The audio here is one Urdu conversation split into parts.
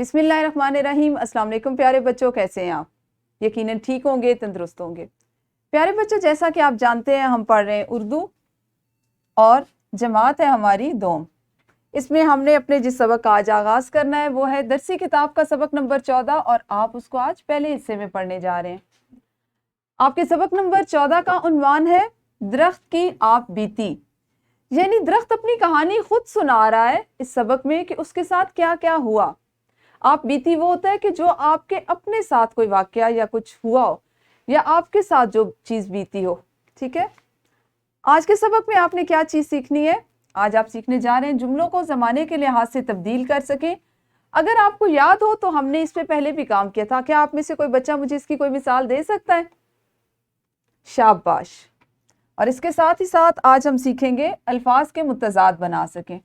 بسم اللہ الرحمن الرحیم۔ السلام علیکم پیارے بچوں، کیسے ہیں آپ؟ یقیناً ٹھیک ہوں گے، تندرست ہوں گے۔ پیارے بچوں، جیسا کہ آپ جانتے ہیں ہم پڑھ رہے ہیں اردو اور جماعت ہے ہماری دوم۔ اس میں ہم نے اپنے جس سبق کا آج آغاز کرنا ہے وہ ہے درسی کتاب کا سبق نمبر 14 اور آپ اس کو آج پہلے حصے میں پڑھنے جا رہے ہیں۔ آپ کے سبق نمبر 14 کا عنوان ہے درخت کی آپ بیتی، یعنی درخت اپنی کہانی خود سنا رہا ہے اس سبق میں کہ اس کے ساتھ کیا کیا ہوا۔ آپ بیتی وہ ہوتا ہے کہ جو آپ کے اپنے ساتھ کوئی واقعہ یا کچھ ہوا ہو یا آپ کے ساتھ جو چیز بیتی ہو، ٹھیک ہے؟ آج کے سبق میں آپ نے کیا چیز سیکھنی ہے؟ آج آپ سیکھنے جا رہے ہیں جملوں کو زمانے کے لحاظ سے تبدیل کر سکیں۔ اگر آپ کو یاد ہو تو ہم نے اس پہ پہلے بھی کام کیا تھا۔ کیا آپ میں سے کوئی بچہ مجھے اس کی کوئی مثال دے سکتا ہے؟ شاباش۔ اور اس کے ساتھ ہی ساتھ آج ہم سیکھیں گے الفاظ کے متضاد بنا سکیں،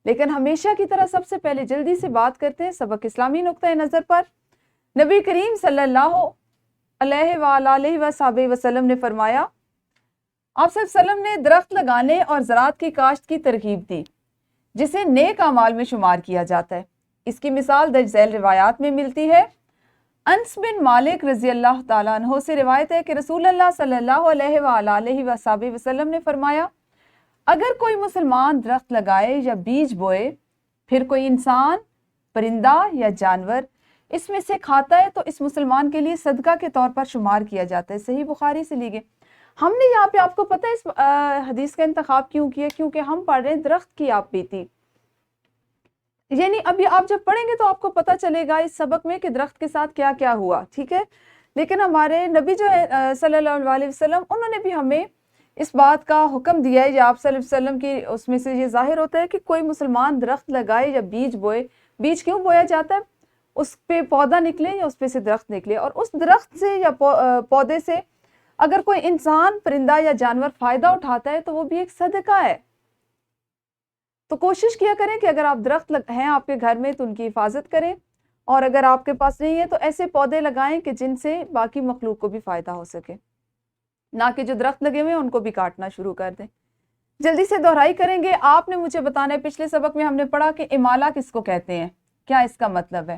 لیکن ہمیشہ کی طرح سب سے پہلے جلدی سے بات کرتے ہیں سبق اسلامی نقطۂ نظر پر۔ نبی کریم صلی اللہ علیہ وآلہ وصحبہ وسلم نے فرمایا، آپ صلی اللہ علیہ وسلم نے درخت لگانے اور زراعت کی کاشت کی ترغیب دی جسے نیک اعمال میں شمار کیا جاتا ہے۔ اس کی مثال درج ذیل روایات میں ملتی ہے۔ انس بن مالک رضی اللہ تعالیٰ عنہ سے روایت ہے کہ رسول اللہ صلی اللہ علیہ وآلہ وصحبہ وسلم نے فرمایا، اگر کوئی مسلمان درخت لگائے یا بیج بوئے، پھر کوئی انسان، پرندہ یا جانور اس میں سے کھاتا ہے تو اس مسلمان کے لیے صدقہ کے طور پر شمار کیا جاتا ہے۔ صحیح بخاری سے لی گئی۔ ہم نے یہاں پہ آپ کو پتہ ہے اس حدیث کا انتخاب کیوں کیا؟ کیونکہ ہم پڑھ رہے ہیں درخت کی آپ بیتی، یعنی ابھی آپ جب پڑھیں گے تو آپ کو پتہ چلے گا اس سبق میں کہ درخت کے ساتھ کیا کیا ہوا، ٹھیک ہے؟ لیکن ہمارے نبی جو ہے صلی اللہ علیہ وسلم، انہوں نے بھی ہمیں اس بات کا حکم دیا ہے، یا آپ صلی اللہ علیہ وسلم کی اس میں سے یہ ظاہر ہوتا ہے کہ کوئی مسلمان درخت لگائے یا بیج بوئے۔ بیج کیوں بویا جاتا ہے؟ اس پہ پودا نکلے یا اس پہ سے درخت نکلے، اور اس درخت سے یا پودے سے اگر کوئی انسان، پرندہ یا جانور فائدہ اٹھاتا ہے تو وہ بھی ایک صدقہ ہے۔ تو کوشش کیا کریں کہ اگر آپ درخت ہیں آپ کے گھر میں تو ان کی حفاظت کریں، اور اگر آپ کے پاس نہیں ہے تو ایسے پودے لگائیں کہ جن سے باقی مخلوق کو بھی فائدہ ہو سکے، نہ کہ جو درخت لگے ہوئے ہیں ان کو بھی کاٹنا شروع کر دیں۔ جلدی سے دہرائی کریں گے۔ آپ نے مجھے بتانا ہے، پچھلے سبق میں ہم نے پڑھا کہ امالہ کس کو کہتے ہیں، کیا اس کا مطلب ہے،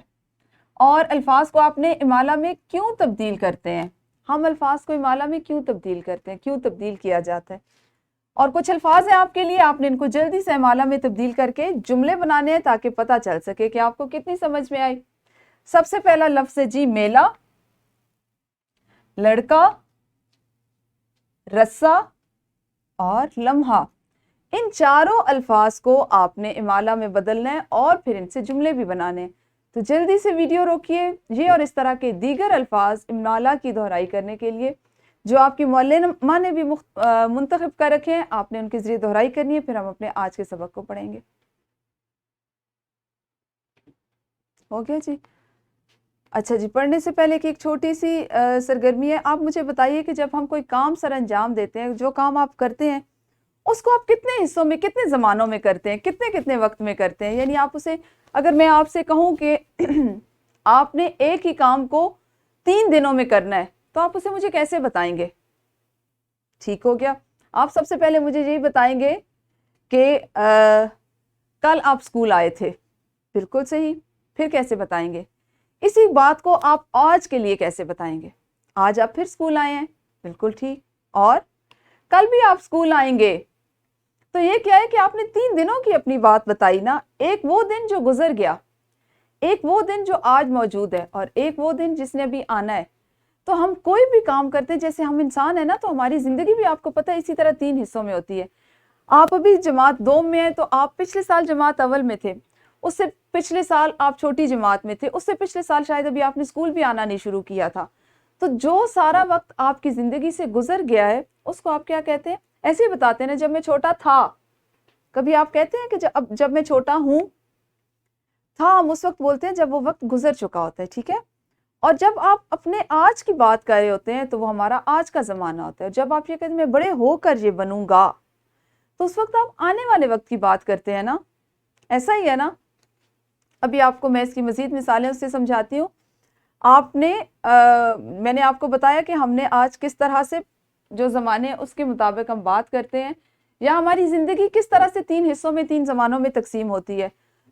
اور الفاظ کو آپ نے امالہ میں کیوں تبدیل کرتے ہیں۔ ہم الفاظ کو امالہ میں کیوں تبدیل کرتے ہیں، کیوں تبدیل کیا جاتا ہے، اور کچھ الفاظ ہیں آپ کے لیے، آپ نے ان کو جلدی سے امالہ میں تبدیل کر کے جملے بنانے ہیں تاکہ پتہ چل سکے کہ آپ کو کتنی سمجھ میں آئی۔ سب سے پہلا لفظ ہے جی میلہ، لڑکا، رسہ اور لمحہ۔ ان چاروں الفاظ کو آپ نے امالہ میں بدلنا ہے اور پھر ان سے جملے بھی بنانے ہیں۔ تو جلدی سے ویڈیو روکیے۔ یہ اور اس طرح کے دیگر الفاظ امالہ کی دہرائی کرنے کے لیے جو آپ کی معلمہ نے بھی منتخب کر رکھے ہیں، آپ نے ان کے ذریعے دہرائی کرنی ہے، پھر ہم اپنے آج کے سبق کو پڑھیں گے۔ ہو گیا جی؟ اچھا جی، پڑھنے سے پہلے کی ایک چھوٹی سی سرگرمی ہے۔ آپ مجھے بتائیے کہ جب ہم کوئی کام سر انجام دیتے ہیں، جو کام آپ کرتے ہیں اس کو آپ کتنے حصوں میں، کتنے زمانوں میں کرتے ہیں، کتنے کتنے وقت میں کرتے ہیں؟ یعنی آپ اسے، اگر میں آپ سے کہوں کہ آپ نے ایک ہی کام کو 3 دنوں میں کرنا ہے تو آپ اسے مجھے کیسے بتائیں گے؟ ٹھیک ہو گیا۔ آپ سب سے پہلے مجھے یہی بتائیں گے کہ کل آپ اسکول آئے تھے، بالکل صحیح۔ پھر کیسے بتائیں گے؟ اسی بات کو آپ آج کے لیے کیسے بتائیں گے؟ آج آپ پھر اسکول آئے ہیں، بالکل ٹھیک، اور کل بھی آپ اسکول آئیں گے۔ تو یہ کیا ہے کہ آپ نے 3 دنوں کی اپنی بات بتائی نا، ایک وہ دن جو گزر گیا، ایک وہ دن جو آج موجود ہے، اور ایک وہ دن جس نے ابھی آنا ہے۔ تو ہم کوئی بھی کام کرتے ہیں، جیسے ہم انسان ہیں نا، تو ہماری زندگی بھی آپ کو پتہ ہے اسی طرح 3 حصوں میں ہوتی ہے۔ آپ ابھی جماعت دوم میں ہیں تو آپ پچھلے سال جماعت اول میں تھے، اس سے پچھلے سال آپ چھوٹی جماعت میں تھے، اس سے پچھلے سال شاید ابھی آپ نے اسکول بھی آنا نہیں شروع کیا تھا۔ تو جو سارا وقت آپ کی زندگی سے گزر گیا ہے اس کو آپ کیا کہتے ہیں؟ ایسے ہی بتاتے ہیں نا، جب میں چھوٹا تھا۔ کبھی آپ کہتے ہیں کہ جب میں چھوٹا ہوں تھا، ہم اس وقت بولتے ہیں جب وہ وقت گزر چکا ہوتا ہے، ٹھیک ہے؟ اور جب آپ اپنے آج کی بات کر رہے ہوتے ہیں تو وہ ہمارا آج کا زمانہ ہوتا ہے۔ جب آپ یہ کہتے ہیں میں بڑے ہو کر یہ بنوں گا، تو اس وقت آپ آنے والے وقت کی بات کرتے ہیں نا، ایسا ہی ہے نا؟ ابھی آپ کو میں اس کی مزید مثالیں اس سے سمجھاتی ہوں۔ میں نے آپ کو بتایا کہ ہم نے آج کس طرح سے جو زمانے اس کے مطابق ہم بات کرتے ہیں، یا ہماری زندگی کس طرح سے 3 حصوں میں 3 زمانوں میں تقسیم ہوتی ہے۔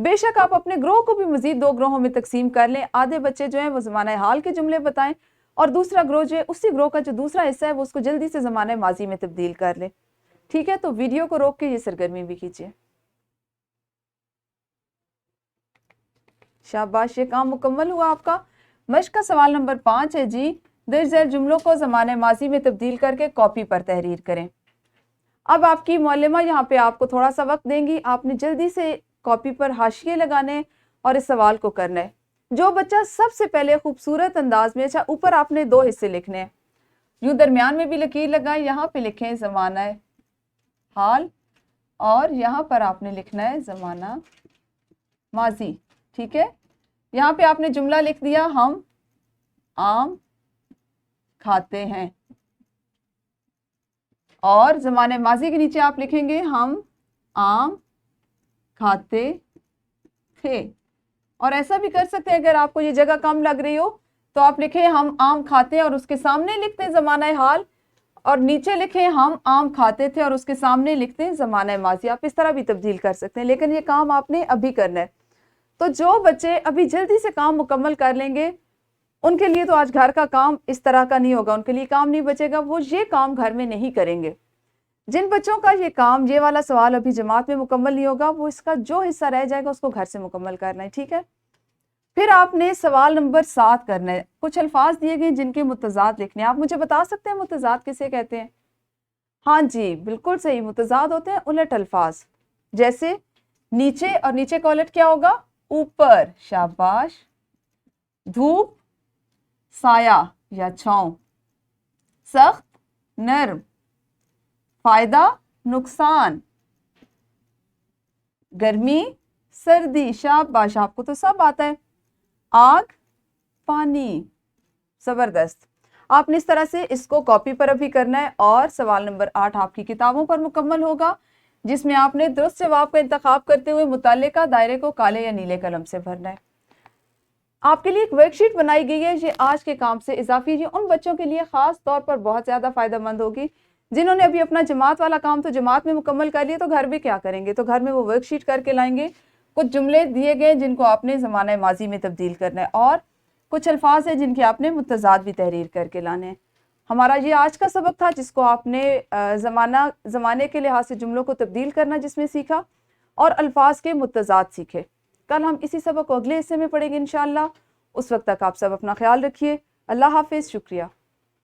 بے شک آپ اپنے گروہ کو بھی مزید 2 گروہوں میں تقسیم کر لیں. آدھے بچے جو ہیں وہ زمانہ حال کے جملے بتائیں اور دوسرا گروہ جو ہے اسی گروہ کا جو دوسرا حصہ ہے وہ اس کو جلدی سے زمانہ ماضی میں تبدیل کر لیں. ٹھیک ہے، تو ویڈیو کو روک کے یہ سرگرمی بھی کیجیے. شاباش، یہ کام مکمل ہوا آپ کا. مشق کا سوال نمبر 5 ہے جی، درج ذیل جملوں کو زمانہ ماضی میں تبدیل کر کے کاپی پر تحریر کریں. اب آپ کی معلمہ یہاں پہ آپ کو تھوڑا سا وقت دیں گی، آپ نے جلدی سے کاپی پر حاشیے لگانے اور اس سوال کو کرنا ہے. جو بچہ سب سے پہلے خوبصورت انداز میں، اچھا اوپر آپ نے 2 حصے لکھنے ہیں، یوں درمیان میں بھی لکیر لگائیں، یہاں پہ لکھیں زمانہ حال اور یہاں پر آپ نے لکھنا ہے زمانہ ماضی. ٹھیک ہے، یہاں پہ آپ نے جملہ لکھ دیا ہم آم کھاتے ہیں، اور زمانہ ماضی کے نیچے آپ لکھیں گے ہم آم کھاتے تھے. اور ایسا بھی کر سکتے ہیں اگر آپ کو یہ جگہ کم لگ رہی ہو تو آپ لکھیں ہم آم کھاتے ہیں اور اس کے سامنے لکھتے ہیں زمانہ حال، اور نیچے لکھیں ہم آم کھاتے تھے اور اس کے سامنے لکھتے ہیں زمانہ ماضی. آپ اس طرح بھی تبدیل کر سکتے ہیں، لیکن یہ کام آپ نے ابھی کرنا ہے. تو جو بچے ابھی جلدی سے کام مکمل کر لیں گے ان کے لیے تو آج گھر کا کام اس طرح کا نہیں ہوگا، ان کے لیے کام نہیں بچے گا، وہ یہ کام گھر میں نہیں کریں گے. جن بچوں کا یہ کام، یہ والا سوال ابھی جماعت میں مکمل نہیں ہوگا، وہ اس کا جو حصہ رہ جائے گا اس کو گھر سے مکمل کرنا ہے. ٹھیک ہے، پھر آپ نے سوال نمبر 7 کرنا ہے. کچھ الفاظ دیے گئے جن کے متضاد لکھنے ہیں. آپ مجھے بتا سکتے ہیں متضاد کسے کہتے ہیں؟ ہاں جی بالکل صحیح، متضاد ہوتے ہیں الٹ الفاظ. جیسے نیچے، اور نیچے کا الٹ کیا ہوگا؟ اوپر. شاباش. دھوپ سایہ یا چھاؤں. سخت نرم. فائدہ نقصان. گرمی سردی. شاباش، آپ کو تو سب آتا ہے. آگ پانی. زبردست. آپ نے اس طرح سے اس کو کاپی پر ابھی کرنا ہے، اور سوال نمبر 8 آپ کی کتابوں پر مکمل ہوگا، جس میں آپ نے درست جواب کا انتخاب کرتے ہوئے متعلقہ دائرے کو کالے یا نیلے قلم سے بھرنا ہے. آپ کے لیے ایک ورک شیٹ بنائی گئی ہے، یہ آج کے کام سے اضافی یہ ان بچوں کے لیے خاص طور پر بہت زیادہ فائدہ مند ہوگی جنہوں نے ابھی اپنا جماعت والا کام تو جماعت میں مکمل کر لیا، تو گھر بھی کیا کریں گے؟ تو گھر میں وہ ورک شیٹ کر کے لائیں گے. کچھ جملے دیے گئے جن کو آپ نے زمانہ ماضی میں تبدیل کرنا ہے، اور کچھ الفاظ ہیں جن کے آپ نے متضاد بھی تحریر کر کے لانے ہیں. ہمارا یہ آج کا سبق تھا جس کو آپ نے زمانے کے لحاظ سے جملوں کو تبدیل کرنا جس میں سیکھا، اور الفاظ کے متضاد سیکھے. کل ہم اسی سبق کو اگلے حصے میں پڑھیں گے انشاءاللہ. اس وقت تک آپ سب اپنا خیال رکھیے. اللہ حافظ. شکریہ.